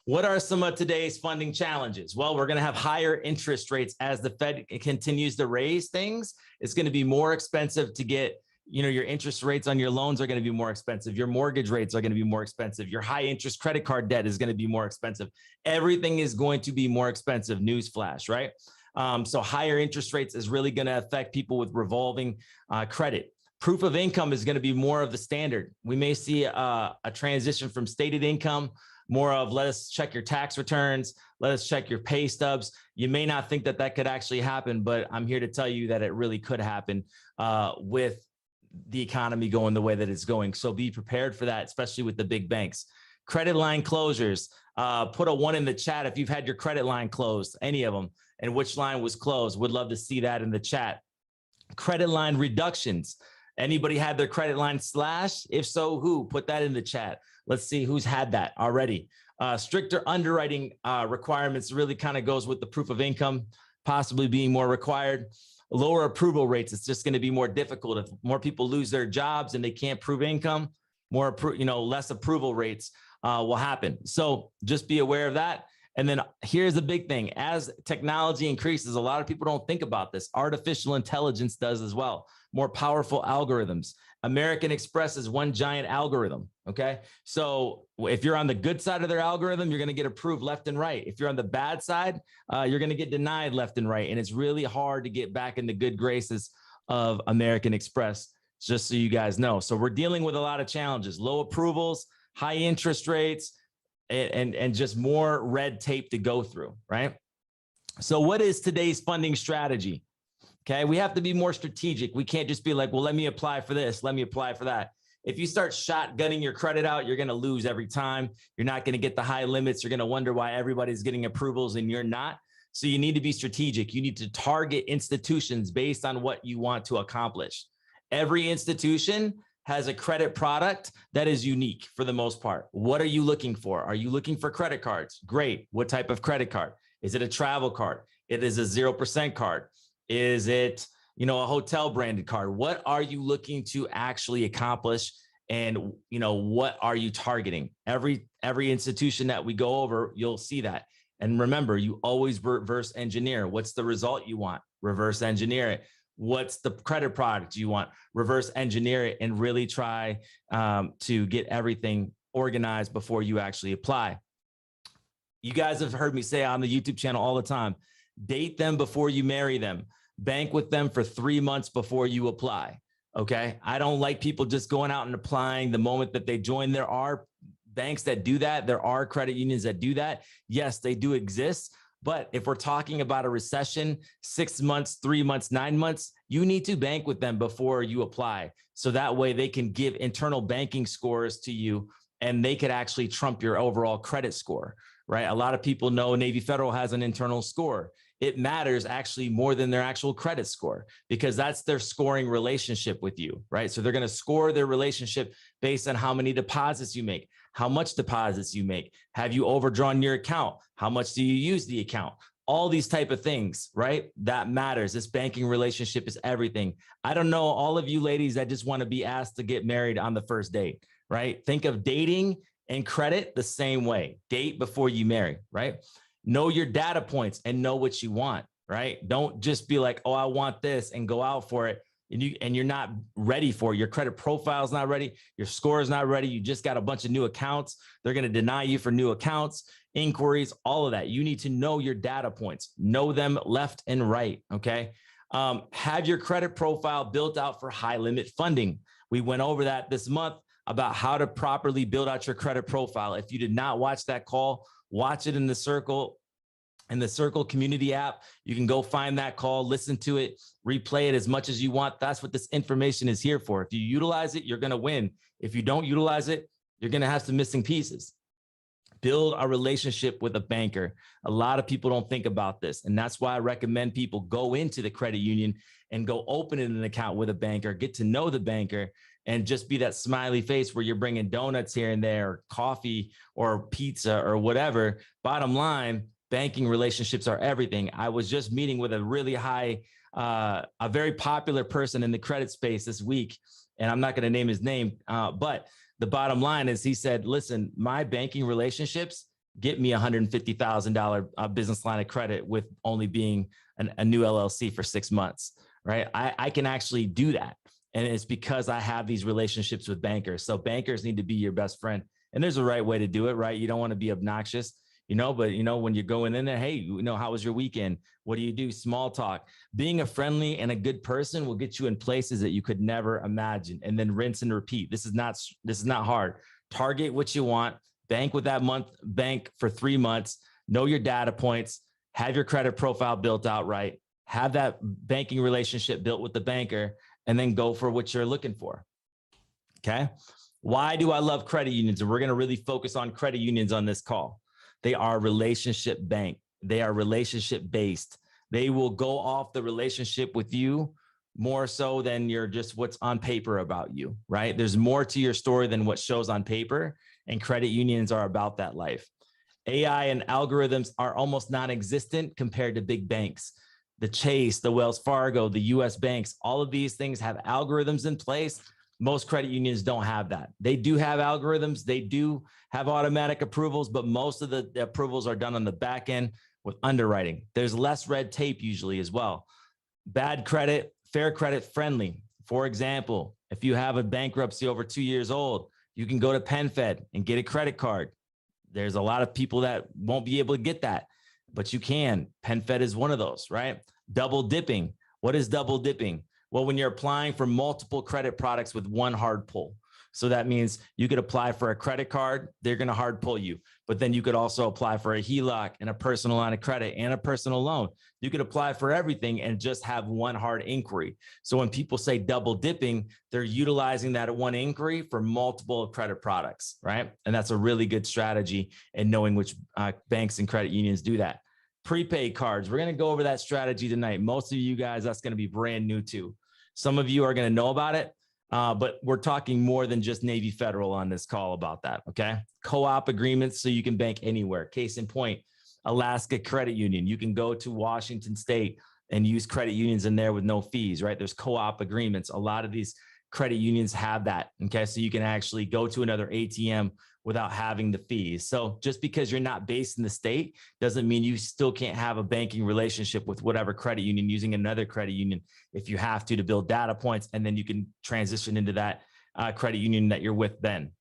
What are some of today's funding challenges? Well, we're going to have higher interest rates as the Fed continues to raise things. It's going to be more expensive to get, your interest rates on your loans are going to be more expensive. Your mortgage rates are going to be more expensive. Your high interest credit card debt is going to be more expensive. Everything is going to be more expensive. Newsflash, right? So higher interest rates is really going to affect people with revolving credit. Proof of income is going to be more of the standard. We may see a transition from stated income, more of let us check your tax returns, let us check your pay stubs. You may not think that that could actually happen, but I'm here to tell you that it really could happen with the economy going the way that it's going. So be prepared for that, especially with the big banks. Credit line closures, put a 1 in the chat if you've had your credit line closed, any of them, and which line was closed. Would love to see that in the chat. Credit line reductions. Anybody had their credit line slashed? If so, who? Put that in the chat. Let's see who's had that already. Stricter underwriting requirements really kind of goes with the proof of income possibly being more required. Lower approval rates. It's just going to be more difficult. If more people lose their jobs and they can't prove income, less approval rates will happen. So just be aware of that. And then here's the big thing. As technology increases, a lot of people don't think about this. Artificial intelligence does as well. More powerful algorithms. American Express is one giant algorithm, okay? So if you're on the good side of their algorithm, you're gonna get approved left and right. If you're on the bad side, you're gonna get denied left and right. And it's really hard to get back in the good graces of American Express, just so you guys know. So we're dealing with a lot of challenges, low approvals, high interest rates, and just more red tape to go through, right? So what is today's funding strategy? Okay, we have to be more strategic. We can't just be like, well, let me apply for this, let me apply for that. If you start shotgunning your credit out, you're going to lose every time. You're not going to get the high limits. You're going to wonder why everybody's getting approvals and you're not. So you need to be strategic. You need to target institutions based on what you want to accomplish. Every institution has a credit product that is unique for the most part. What are you looking for? Are you looking for credit cards? Great. What type of credit card? Is it a travel card? It is a 0% card. Is it, a hotel branded card? What are you looking to actually accomplish? And, what are you targeting? Every institution that we go over, you'll see that. And remember, you always reverse engineer. What's the result you want? Reverse engineer it. What's the credit product you want? Reverse engineer it and really try to get everything organized before you actually apply. You guys have heard me say on the YouTube channel all the time, date them before you marry them. Bank with them for 3 months before you apply. Okay. I don't like people just going out and applying the moment that they join. There are banks that do that. There are credit unions that do that. Yes, they do exist. But if we're talking about a recession, 6 months, 3 months, 9 months, you need to bank with them before you apply. So that way they can give internal banking scores to you and they could actually trump your overall credit score, right? A lot of people know Navy Federal has an internal score. It matters actually more than their actual credit score because that's their scoring relationship with you, right? So they're going to score their relationship based on how many deposits you make, how much deposits you make, have you overdrawn your account, how much do you use the account, all these type of things, right? That matters. This banking relationship is everything. I don't know all of you ladies that just want to be asked to get married on the first date, right? Think of dating and credit the same way. Date before you marry, right? Know your data points and know what you want, right? Don't just be like, oh, I want this and go out for it. And you're not ready for it. Your credit profile is not ready. Your score is not ready. You just got a bunch of new accounts. They're going to deny you for new accounts, inquiries, all of that. You need to know your data points, know them left and right. Okay. Have your credit profile built out for high limit funding. We went over that this month about how to properly build out your credit profile. If you did not watch that call, watch it in the Circle community app. You can go find that call, listen to it, replay it as much as you want. That's what this information is here for. If you utilize it, you're going to win. If you don't utilize it, you're going to have some missing pieces. Build a relationship with a banker. A lot of people don't think about this. And that's why I recommend people go into the credit union and go open an account with a banker, get to know the banker, and just be that smiley face where you're bringing donuts here and there, or coffee or pizza or whatever. Bottom line, banking relationships are everything. I was just meeting with a really a very popular person in the credit space this week, and I'm not going to name his name, but the bottom line is he said, listen, my banking relationships get me $150,000 business line of credit with only being a new LLC for 6 months, right? I can actually do that. And it's because I have these relationships with bankers. So bankers need to be your best friend. And there's a right way to do it, right? You don't want to be obnoxious, but when you're going in there, hey, how was your weekend? What do you do? Small talk. Being a friendly and a good person will get you in places that you could never imagine. And then rinse and repeat. This is not hard. Target what you want. Bank with that month, bank for 3 months, know your data points, have your credit profile built out right, have that banking relationship built with the banker, and then go for what you're looking for. Okay. Why do I love credit unions? And we're going to really focus on credit unions on this call. They are relationship bank. They are relationship based. They will go off the relationship with you more so than you're just what's on paper about you, right? There's more to your story than what shows on paper, and credit unions are about that life. AI and algorithms are almost non-existent compared to big banks. The Chase, the Wells Fargo, the US banks, all of these things have algorithms in place. Most credit unions don't have that. They do have algorithms. They do have automatic approvals, but most of the approvals are done on the back end with underwriting. There's less red tape usually as well. Bad credit, fair credit friendly. For example, if you have a bankruptcy over 2 years old, you can go to PenFed and get a credit card. There's a lot of people that won't be able to get that, but you can. PenFed is one of those, right? Double dipping. What is double dipping? Well, when you're applying for multiple credit products with one hard pull. So that means you could apply for a credit card, they're going to hard pull you, but then you could also apply for a HELOC and a personal line of credit and a personal loan. You could apply for everything and just have one hard inquiry. So when people say double dipping, they're utilizing that one inquiry for multiple credit products, right? And that's a really good strategy in knowing which banks and credit unions do that. Prepaid cards. We're going to go over that strategy tonight. Most of you guys, that's going to be brand new too. Some of you are going to know about it. But we're talking more than just Navy Federal on this call about that, okay? Co-op agreements so you can bank anywhere. Case in point, Alaska Credit Union. You can go to Washington State and use credit unions in there with no fees, right? There's co-op agreements. A lot of these credit unions have that, okay? So you can actually go to another ATM without having the fees. So just because you're not based in the state doesn't mean you still can't have a banking relationship with whatever credit union using another credit union if you have to build data points, and then you can transition into that credit union that you're with then.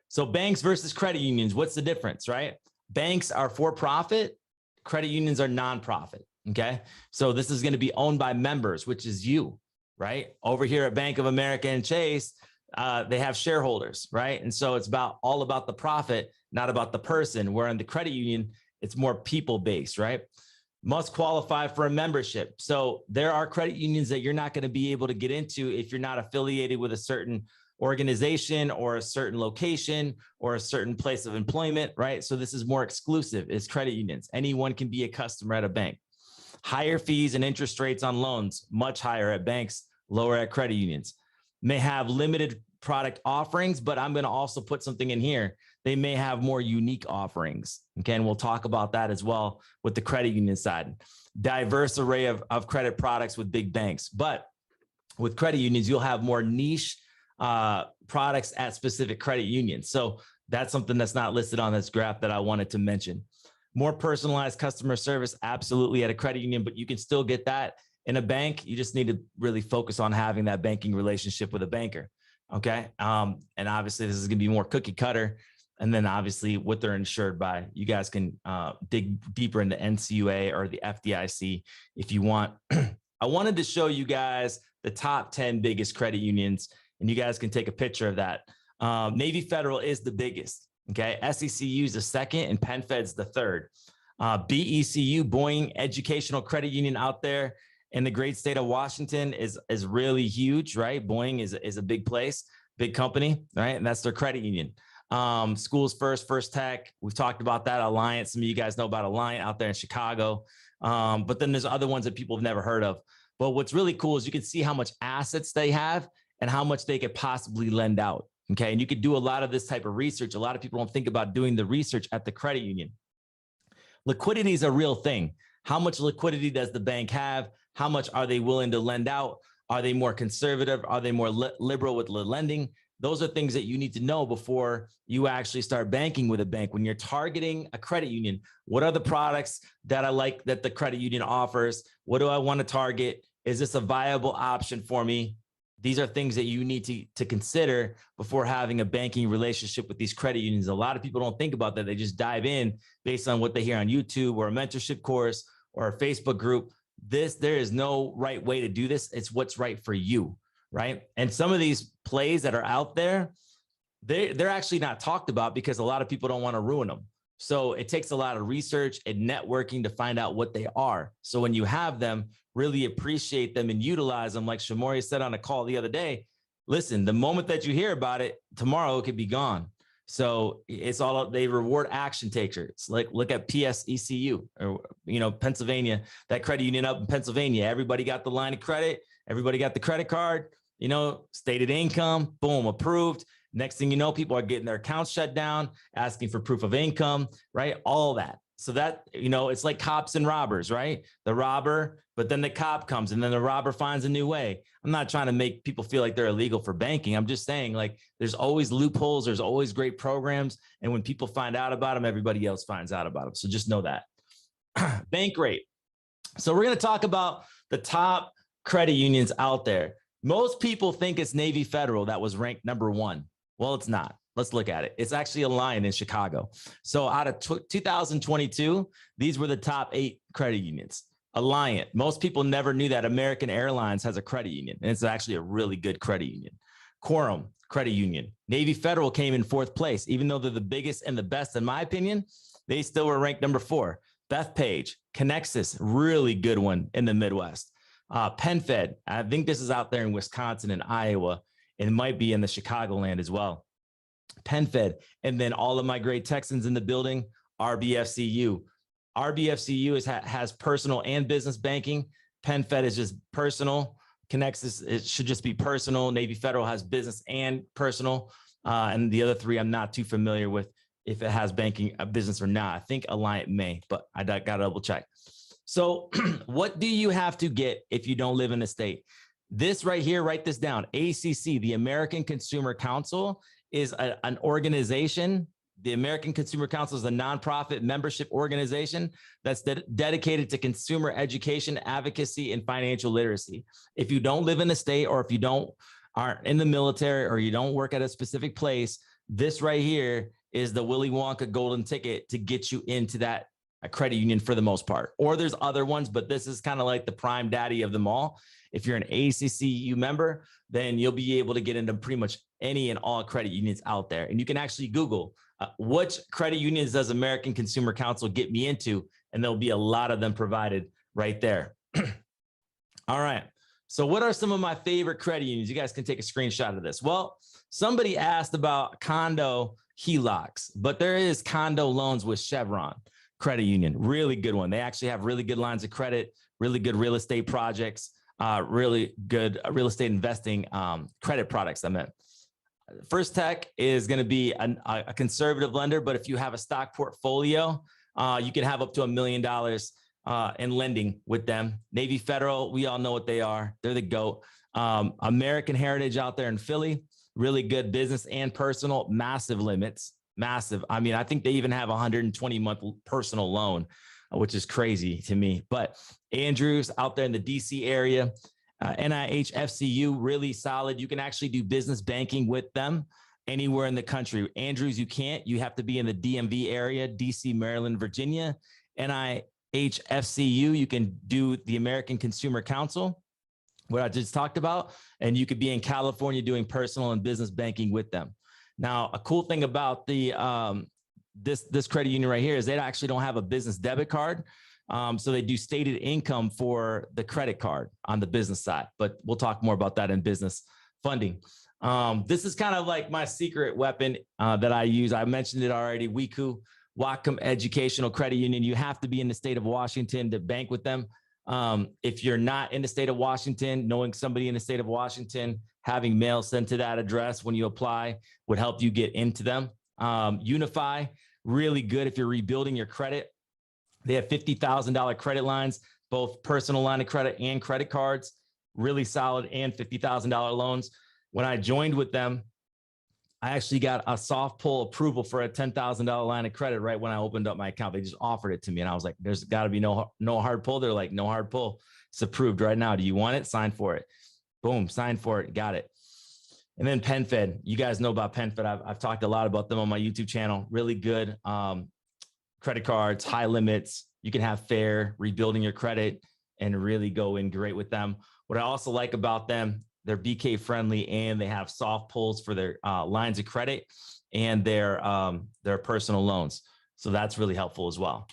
So banks versus credit unions, what's the difference, right? Banks are for profit, credit unions are nonprofit, okay? So this is gonna be owned by members, which is you, right? Over here at Bank of America and Chase, they have shareholders, right? And so it's all about the profit, not about the person. Where in the credit union, it's more people-based, right? Must qualify for a membership. So there are credit unions that you're not going to be able to get into if you're not affiliated with a certain organization or a certain location or a certain place of employment, right? So this is more exclusive, is credit unions. Anyone can be a customer at a bank. Higher fees and interest rates on loans, much higher at banks, lower at credit unions. May have limited product offerings, but I'm going to also put something in here. They may have more unique offerings. Okay. And we'll talk about that as well with the credit union side. Diverse array of credit products with big banks, but with credit unions, you'll have more niche products at specific credit unions. So that's something that's not listed on this graph that I wanted to mention. More personalized customer service, absolutely, at a credit union, but you can still get that in a bank. You just need to really focus on having that banking relationship with a banker. Okay. And obviously this is going to be more cookie cutter. And then obviously what they're insured by, you guys can dig deeper into NCUA or the FDIC if you want. I wanted to show you guys the top 10 biggest credit unions, and you guys can take a picture of that. Navy Federal is the biggest. Okay. SECU is the second and PenFed's the third. BECU, Boeing Educational Credit Union out there in the great state of Washington is really huge, right? Boeing is a big place, big company, right? And that's their credit union. Schools First, First Tech. We've talked about that. Alliant. Some of you guys know about Alliant out there in Chicago. But then there's other ones that people have never heard of. But what's really cool is you can see how much assets they have and how much they could possibly lend out. Okay. And you could do a lot of this type of research. A lot of people don't think about doing the research at the credit union. Liquidity is a real thing. How much liquidity does the bank have? How much are they willing to lend out? Are they more conservative? Are they more liberal with the lending? Those are things that you need to know before you actually start banking with a bank. When you're targeting a credit union, what are the products that I like that the credit union offers? What do I want to target? Is this a viable option for me? These are things that you need to consider before having a banking relationship with these credit unions. A lot of people don't think about that. They just dive in based on what they hear on YouTube or a mentorship course or a Facebook group. There is no right way to do this. It's what's right for you, right? And some of these plays that are out there, they're actually not talked about because a lot of people don't want to ruin them. So it takes a lot of research and networking to find out what they are. So when you have them, really appreciate them and utilize them. Like Shamoria said on a call the other day, listen, the moment that you hear about it, tomorrow it could be gone. So it's all, they reward action takers. Like look at PSECU or, Pennsylvania, that credit union up in Pennsylvania. Everybody got the line of credit. Everybody got the credit card, stated income, boom, approved. Next thing you know, people are getting their accounts shut down, asking for proof of income, right? All that. So that, it's like cops and robbers, right? The robber, but then the cop comes and then the robber finds a new way. I'm not trying to make people feel like they're illegal for banking. I'm just saying, like, there's always loopholes. There's always great programs. And when people find out about them, everybody else finds out about them. So just know that. Bank rate. So we're going to talk about the top credit unions out there. Most people think it's Navy Federal that was ranked #1. Well, it's not. Let's look at it. It's actually Alliant in Chicago. So out of 2022, these were the top 8 credit unions. Alliant. Most people never knew that American Airlines has a credit union, and it's actually a really good credit union. Quorum Credit Union. Navy Federal came in 4th place. Even though they're the biggest and the best, in my opinion, they still were ranked #4. Bethpage, Connexus, really good one in the Midwest. PenFed, I think this is out there in Wisconsin and Iowa, and it might be in the Chicagoland as well. PenFed, and then all of my great Texans in the building, RBFCU. RBFCU has personal and business banking. PenFed is just personal. Connexus, it should just be personal. Navy Federal has business and personal. And the other 3, I'm not too familiar with if it has banking, business or not. I think Alliant may, but I got to double check. So what do you have to get if you don't live in the state? This right here, write this down. ACC, the American Consumer Council, is an organization. The American Consumer Council is a nonprofit membership organization that's dedicated to consumer education, advocacy, and financial literacy. If you don't live in the state, or if you aren't in the military, or you don't work at a specific place, this right here is the Willy Wonka golden ticket to get you into that credit union for the most part. Or there's other ones, but this is kind of like the prime daddy of them all. If you're an ACCU member, then you'll be able to get into pretty much any and all credit unions out there. And you can actually Google which credit unions does American Consumer Council get me into, and there'll be a lot of them provided right there. All right. So what are some of my favorite credit unions? You guys can take a screenshot of this. Well, somebody asked about condo HELOCs, but there is condo loans with Chevron Credit Union. Really good one. They actually have really good lines of credit, really good real estate projects, really good real estate investing credit products, I meant. First Tech is going to be a conservative lender, but if you have a stock portfolio, you can have up to $1 million in lending with them. Navy Federal, we all know what they are. They're the GOAT. American Heritage out there in Philly, really good business and personal, massive limits, massive. I mean, I think they even have a 120-month personal loan, which is crazy to me. But Andrews out there in the DC area, NIH FCU, really solid. You can actually do business banking with them anywhere in the country. Andrews, you can't. You have to be in the DMV area, DC, Maryland, Virginia. NIH FCU, you can do the American Consumer Council, what I just talked about, and you could be in California doing personal and business banking with them. Now, a cool thing about the this credit union right here is they actually don't have a business debit card. So they do stated income for the credit card on the business side, but we'll talk more about that in business funding. This is kind of like my secret weapon that I use. I mentioned it already. WECU, Whatcom Educational Credit Union. You have to be in the state of Washington to bank with them. If you're not in the state of Washington, knowing somebody in the state of Washington, having mail sent to that address when you apply would help you get into them. Unify, really good if you're rebuilding your credit. They have $50,000 credit lines, both personal line of credit and credit cards, really solid, and $50,000 loans. When I joined with them, I actually got a soft pull approval for a $10,000 line of credit right when I opened up my account. They just offered it to me, and I was like, "There's got to be no hard pull." They're like, "No hard pull. It's approved right now. Do you want it? Sign for it." Boom, sign for it. Got it. And then PenFed. You guys know about PenFed. I've talked a lot about them on my YouTube channel. Really good credit cards, high limits. You can have fair, rebuilding your credit, and really go in great with them. What I also like about them, they're BK friendly, and they have soft pulls for their lines of credit and their personal loans. So that's really helpful as well.